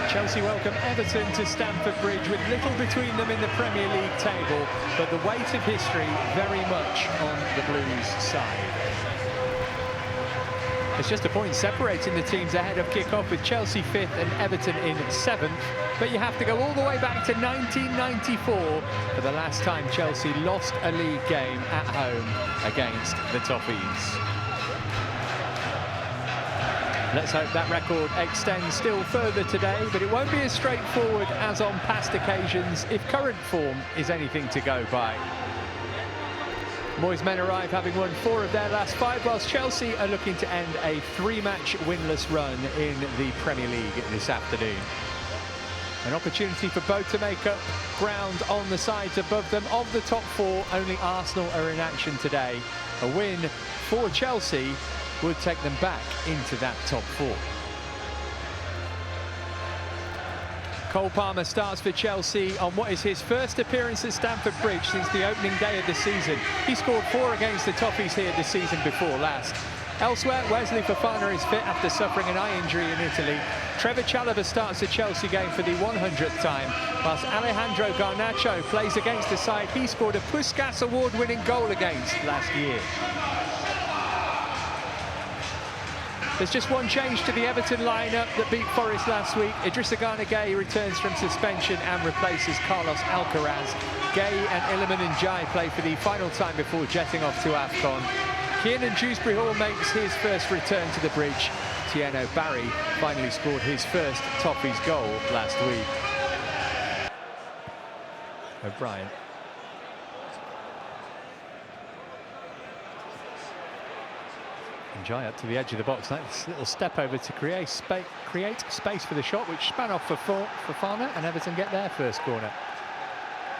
Chelsea welcome Everton to Stamford Bridge with little between them in the Premier League table, but the weight of history very much on the Blues' side. There's just a point separating the teams ahead of kick-off, with Chelsea 5th and Everton in 7th. But you have to go all the way back to 1994 for the last time Chelsea lost a league game at home against the Toffees. Let's hope that record extends still further today, but it won't be as straightforward as on past occasions if current form is anything to go by. Moyes' men arrive having won 4 of their last 5, whilst Chelsea are looking to end a 3-match winless run in the Premier League this afternoon. An opportunity for both to make up ground on the sides above them. Of the top 4, only Arsenal are in action today. A win for Chelsea would take them back into that top 4. Cole Palmer starts for Chelsea on what is his first appearance at Stamford Bridge since the opening day of the season. He scored 4 against the Toffees here the season before last. Elsewhere, Wesley Fofana is fit after suffering an eye injury in Italy. Trevor Chalobah starts the Chelsea game for the 100th time, whilst Alejandro Garnacho plays against the side he scored a Puskas award-winning goal against last year. There's just one change to the Everton lineup that beat Forest last week. Idrissa Gana Gueye returns from suspension and replaces Carlos Alcaraz. Gueye and Iliman Ndiaye play for the final time before jetting off to AFCON. Kiernan Dewsbury-Hall makes his first return to the Bridge. Tieno Barry finally scored his first Toffees goal last week. O'Brien. Ndiaye up to the edge of the box. Nice little step over to create space for the shot, which span off for Fofana, and Everton get their first corner.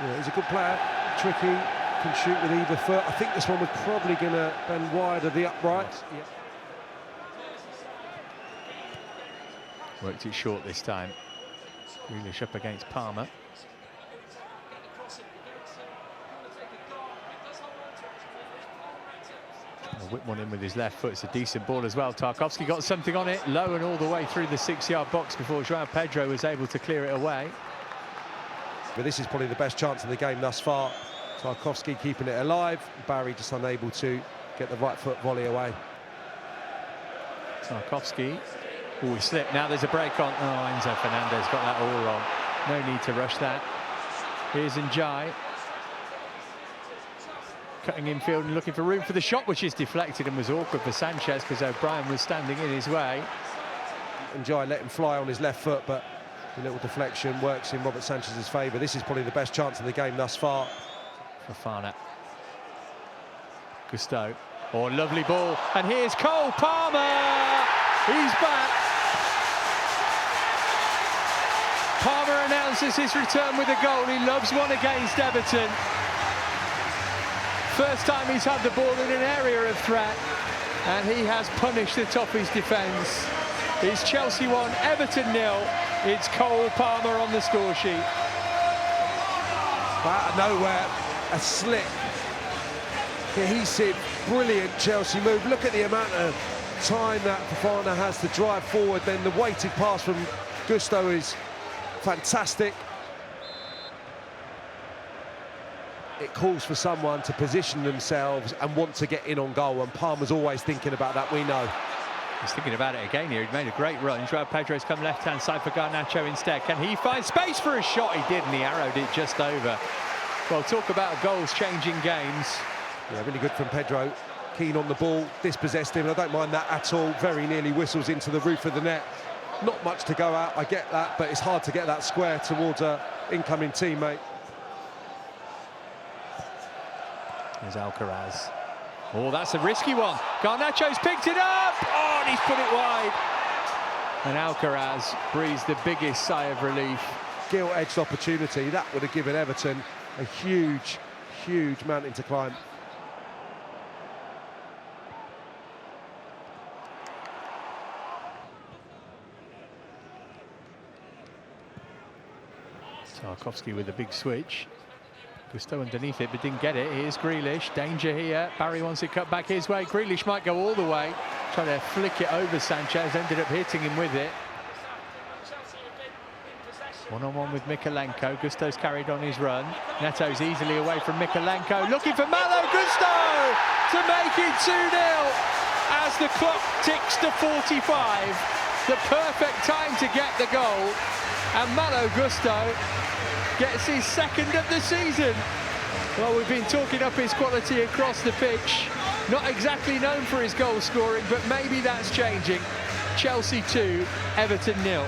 Yeah, he's a good player, tricky, can shoot with either foot. I think this one was probably going to bend wide of the upright. Yeah. Worked it short this time. Grealish up against Palmer. Whip one in with his left foot. It's a decent ball as well. Tarkowski got something on it, low and all the way through the 6-yard box before João Pedro was able to clear it away. But this is probably the best chance in the game thus far. Tarkowski keeping it alive. Barry just unable to get the right foot volley away. Tarkowski. Oh, he slipped. Now there's a break on. Oh, Enzo Fernandez got that all wrong. No need to rush that. Here's Ndiaye. Cutting infield and looking for room for the shot, which is deflected and was awkward for Sanchez because O'Brien was standing in his way. Ndiaye let him fly on his left foot, but a little deflection works in Robert Sanchez's favour. This is probably the best chance in the game thus far. Fofana. Gusto. Oh, lovely ball. And here's Cole Palmer. He's back. Palmer announces his return with a goal. He loves one against Everton. First time he's had the ball in an area of threat, and he has punished the Toffees' defence. It's Chelsea 1, Everton 0. It's Cole Palmer on the score sheet. Out of nowhere, a slip. Cohesive, brilliant Chelsea move. Look at the amount of time that Fofana has to drive forward. Then the weighted pass from Gusto is fantastic. It calls for someone to position themselves and want to get in on goal, and Palmer's always thinking about that, we know. He's thinking about it again here. He made a great run. João Pedro's come left-hand side for Garnacho instead. Can he find space for a shot? He did, and he arrowed it just over. Well, talk about goals changing games. Yeah, really good from Pedro. Keen on the ball, dispossessed him. I don't mind that at all. Very nearly whistles into the roof of the net. Not much to go out, I get that, but it's hard to get that square towards an incoming teammate. There's Alcaraz. Oh, that's a risky one. Garnacho's picked it up. Oh, and he's put it wide. And Alcaraz breathes the biggest sigh of relief. Gilt-edged opportunity. That would have given Everton a huge, huge mountain to climb. Tarkowski with a big switch. Gusto underneath it, but didn't get it. Here's Grealish. Danger here. Barry wants it cut back his way. Grealish might go all the way. Trying to flick it over Sanchez. Ended up hitting him with it. One-on-one with Mikalenko. Gusto's carried on his run. Neto's easily away from Mikalenko. Looking for Malo. Gusto to make it 2-0 as the clock ticks to 45. The perfect time to get the goal. And Malo Gusto gets his second of the season. Well, we've been talking up his quality across the pitch. Not exactly known for his goal scoring, but maybe that's changing. Chelsea 2, Everton 0.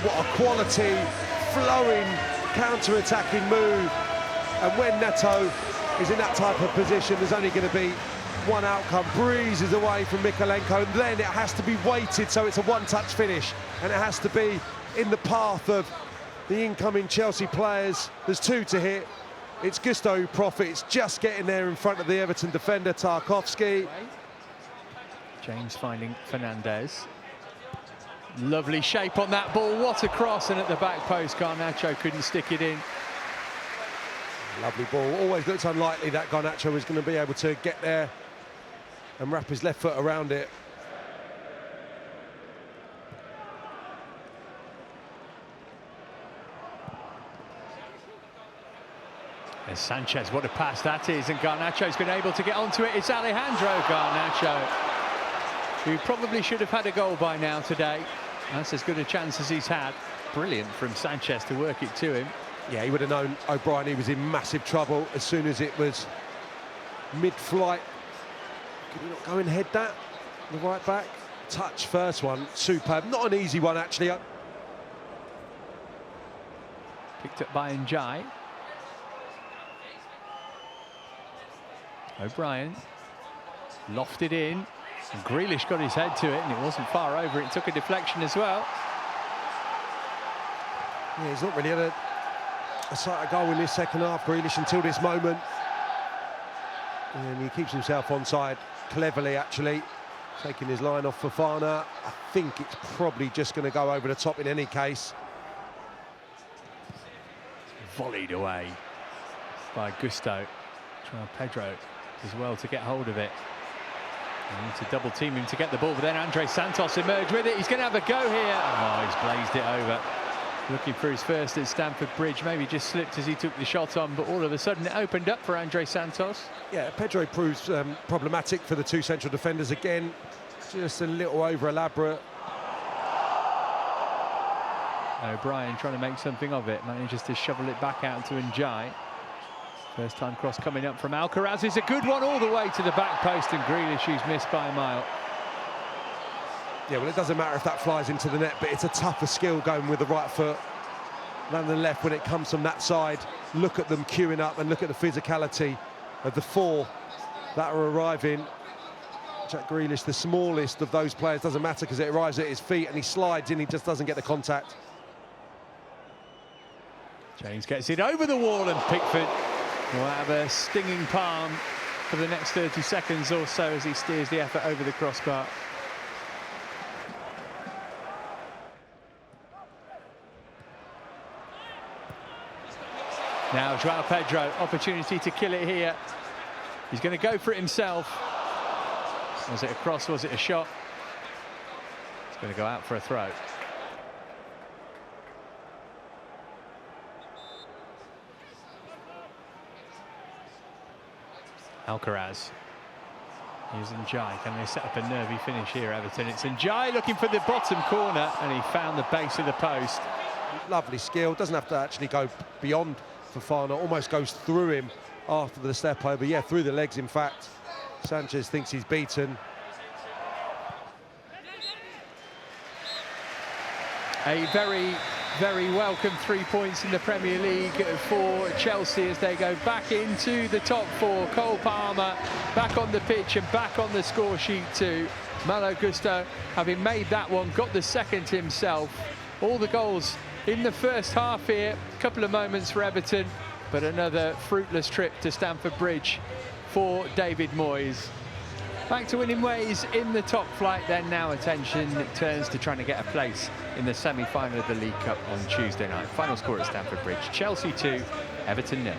What a quality, flowing, counter-attacking move. And when Neto is in that type of position, there's only going to be one outcome. Breezes away from Mikalenko, and then it has to be weighted, so it's a one-touch finish. And it has to be in the path of the incoming Chelsea players. There's two to hit. It's Gusto who profits, just getting there in front of the Everton defender, Tarkowski. James finding Fernandez. Lovely shape on that ball, what a cross, and at the back post, Garnacho couldn't stick it in. Lovely ball, always looks unlikely that Garnacho was going to be able to get there and wrap his left foot around it. There's Sanchez, what a pass that is, and Garnacho's been able to get onto it. It's Alejandro Garnacho, who probably should have had a goal by now today. That's as good a chance as he's had. Brilliant from Sanchez to work it to him. Yeah, he would have known O'Brien, he was in massive trouble as soon as it was mid-flight. Could he not go and head that? The right back. Touch first one, superb. Not an easy one, actually. Picked up by Njai. O'Brien lofted in. And Grealish got his head to it, and it wasn't far over. It took a deflection as well. Yeah, he's not really had a sight of goal in this second half, Grealish, until this moment. And he keeps himself onside cleverly, actually. Taking his line off Fofana. I think it's probably just going to go over the top in any case. Volleyed away by Gusto. João Pedro as well to get hold of it. They need to double team him to get the ball, but then Andre Santos emerged with it. He's going to have a go here. Oh, he's blazed it over. Looking for his first at Stamford Bridge. Maybe just slipped as he took the shot on, but all of a sudden it opened up for Andre Santos. Yeah, Pedro proves problematic for the two central defenders again. Just a little over-elaborate. O'Brien trying to make something of it. Manages to shovel it back out to Njai. First time cross coming up from Alcaraz is a good one all the way to the back post, and Grealish, who's missed by a mile. Yeah, well, it doesn't matter if that flies into the net, but it's a tougher skill going with the right foot than the left when it comes from that side. Look at them queuing up and look at the physicality of the four that are arriving. Jack Grealish, the smallest of those players, doesn't matter because it arrives at his feet and he slides in, he just doesn't get the contact. James gets it over the wall, and Pickford will have a stinging palm for the next 30 seconds or so as he steers the effort over the crossbar. Now João Pedro, opportunity to kill it here. He's going to go for it himself. Was it a cross? Was it a shot? It's going to go out for a throw. Alcaraz. Here's Njai. Can they set up a nervy finish here, Everton? It's Njai looking for the bottom corner, and he found the base of the post. Lovely skill. Doesn't have to actually go beyond Fofana. Almost goes through him after the step over. Yeah, through the legs, in fact. Sanchez thinks he's beaten. A very, very welcome 3 points in the Premier League for Chelsea as they go back into the top four. Cole Palmer back on the pitch and back on the score sheet too. Malo Gusto, having made that one, got the second himself. All the goals in the first half here. A couple of moments for Everton, but another fruitless trip to Stamford Bridge for David Moyes. Back to winning ways in the top flight then. Now attention turns to trying to get a place in the semi-final of the League Cup on Tuesday night. Final score at Stamford Bridge, Chelsea 2, Everton 0.